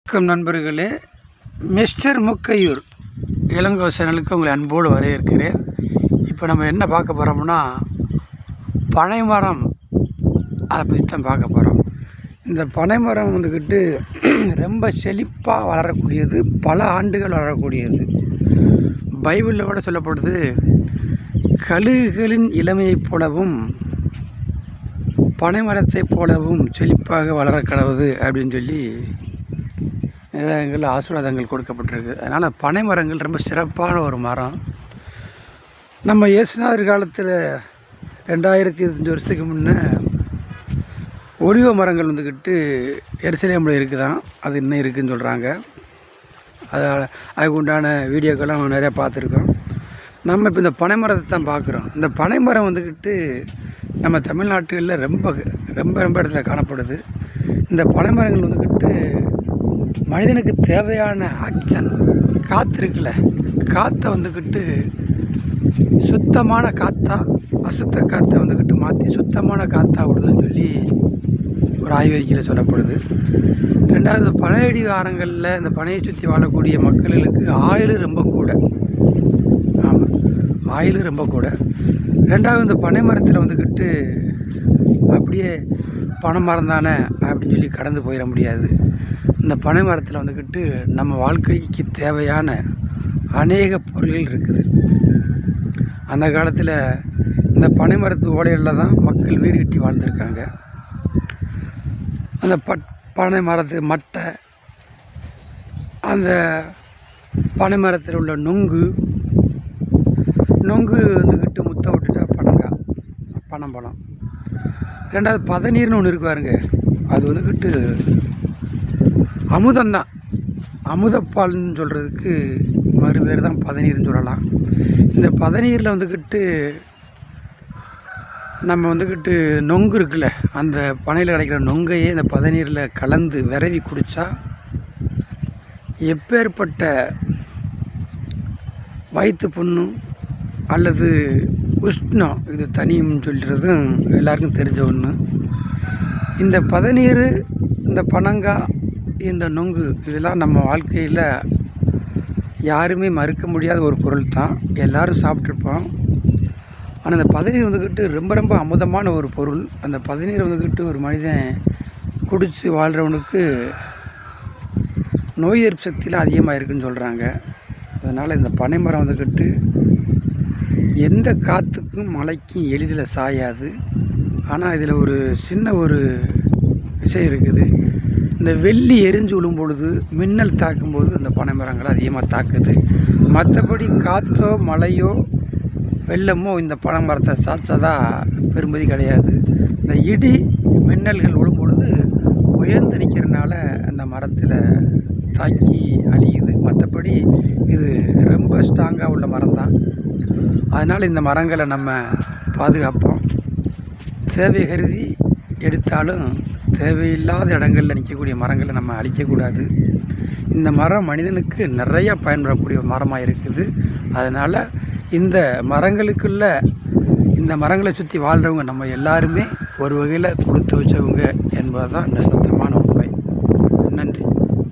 வணக்கம் நண்பர்களே, மிஸ்டர் முக்கையூர் இளங்கோ சேனலுக்கு உங்களை அன்போடு வரவேற்கிறேன். இப்போ நம்ம என்ன பார்க்க போகிறோம்னா, பனைமரம் அதை பற்றி தான் பார்க்க போகிறோம். இந்த பனைமரம் வந்துக்கிட்டு ரொம்ப செழிப்பாக வளரக்கூடியது, பல ஆண்டுகள் வளரக்கூடியது. பைபிளில் கூட சொல்லப்படுது, கழுகுகளின் இளமையைப் போலவும் பனைமரத்தைப் போலவும் செழிப்பாக வளர கடவுது அப்படின்னு சொல்லி நிறைய ஆசீர்வாதங்கள் கொடுக்கப்பட்டிருக்கு. அதனால் பனை மரங்கள் ரொம்ப சிறப்பான ஒரு மரம். நம்ம இயேசுநாதர் காலத்தில் 2025 வருஷத்துக்கு முன்னே ஒலிவ மரங்கள் வந்துக்கிட்டு எருசலேமில் இருக்குதான், அது இன்னும் இருக்குதுன்னு சொல்கிறாங்க. அதுக்கு உண்டான வீடியோக்கெல்லாம் நிறையா பார்த்துருக்கோம். நம்ம இப்போ இந்த பனைமரத்தை தான் பார்க்குறோம். இந்த பனைமரம் வந்துக்கிட்டு நம்ம தமிழ்நாட்டுகளில் ரொம்ப ரொம்ப ரொம்ப இடத்துல காணப்படுது. இந்த பனைமரங்கள் வந்துக்கிட்டு மனிதனுக்கு தேவையான ஆக்சிஜன் காற்று இருக்குல்ல, காற்றை வந்துக்கிட்டு சுத்தமான காற்றா அசுத்த காற்றை வந்துக்கிட்டு மாற்றி சுத்தமான காற்றா விடுதுன்னு சொல்லி ஒரு ஆய்வறிக்கையில் சொல்லப்படுது. ரெண்டாவது, பனையடி வாரங்களில் இந்த பனையை சுற்றி வாழக்கூடிய மக்களுக்கு ஆயுள் ரொம்ப கூட. ஆமாம், ஆயுள் ரொம்ப கூட. ரெண்டாவது, இந்த பனை மரத்தில் வந்துக்கிட்டு அப்படியே பனை மரம் தானே அப்படின்னு சொல்லி கடந்து போயிட முடியாது. இந்த பனை மரத்தில் வந்துக்கிட்டு நம்ம வாழ்க்கைக்கு தேவையான அநேக பொருள்கள் இருக்குது. அந்த காலத்தில் இந்த பனை மரத்து ஓலைகளில் தான் மக்கள் வீடு கட்டி வாழ்ந்துருக்காங்க. அந்த பனை மரத்து மட்டை, அந்த பனை மரத்தில் உள்ள நொங்கு வந்துக்கிட்டு முத்த விட்டுட்டா பனம்பழம். ரெண்டாவது, பதநீர்னு ஒன்று இருக்கு பாருங்க, அது வந்துக்கிட்டு அமுதம்தான். அமுதப்பால்னு சொல்கிறதுக்கு மறு பேர் தான் பதநீர்னு சொல்லலாம். இந்த பதநீரில் வந்துக்கிட்டு நம்ம வந்துக்கிட்டு நொங்கு இருக்குல்ல, அந்த பனையில் கிடைக்கிற நொங்கையே இந்த பதநீரில் கலந்து விரவி குடித்தா எப்பேற்பட்ட வயிற்று புண்ணு அல்லது உஷ்ணம் இது தனியும்னு சொல்கிறதும் எல்லாருக்கும் தெரிஞ்ச ஒன்று. இந்த பதநீர், இந்த பனங்காய், இந்த நொங்கு இதெல்லாம் நம்ம வாழ்க்கையில் யாருமே மறுக்க முடியாத ஒரு பொருள் தான். எல்லோரும் சாப்பிட்ருப்போம். ஆனால் இந்த பதநீர் வந்துக்கிட்டு ரொம்ப ரொம்ப அமுதமான ஒரு பொருள். அந்த பதநீர் வந்துக்கிட்டு ஒரு மனிதன் குடித்து வாழ்கிறவனுக்கு நோய் எதிர்ப்பு சக்தியில் அதிகமாக இருக்குதுன்னு சொல்கிறாங்க. அதனால் இந்த பனைமரம் வந்துக்கிட்டு எந்த காற்றுக்கும் மழைக்கும் எளிதில் சாயாது. ஆனால் இதில் ஒரு சின்ன ஒரு விஷயம் இருக்குது. இந்த வெள்ளி எரிஞ்சு விழும் பொழுது, மின்னல் தாக்கும்போது அந்த பனை மரங்களை அதிகமாக தாக்குது. மற்றபடி காற்றோ மழையோ வெள்ளமோ இந்த பனை மரத்தை சாய்ச்சதா பெரும்பதி கிடையாது. இந்த இடி மின்னல்கள் விழும் பொழுது உயர்ந்து நிற்கிறதுனால அந்த மரத்தில் தாக்கி அழியுது. மற்றபடி இது ரொம்ப ஸ்ட்ராங்காக உள்ள மரம் தான். அதனால் இந்த மரங்களை நம்ம பாதுகாப்போம். தேவை கருதி எடுத்தாலும் தேவையில்லாத இடங்களில் நிற்கக்கூடிய மரங்களை நம்ம அழிக்கக்கூடாது. இந்த மரம் மனிதனுக்கு நிறையா பயன்படக்கூடிய மரமாக இருக்குது. அதனால் இந்த மரங்களுக்குள்ள இந்த மரங்களை சுற்றி வாழ்கிறவங்க நம்ம எல்லாருமே ஒரு வகையில் கொடுத்து வச்சவங்க என்பது தான் நிசப்தமான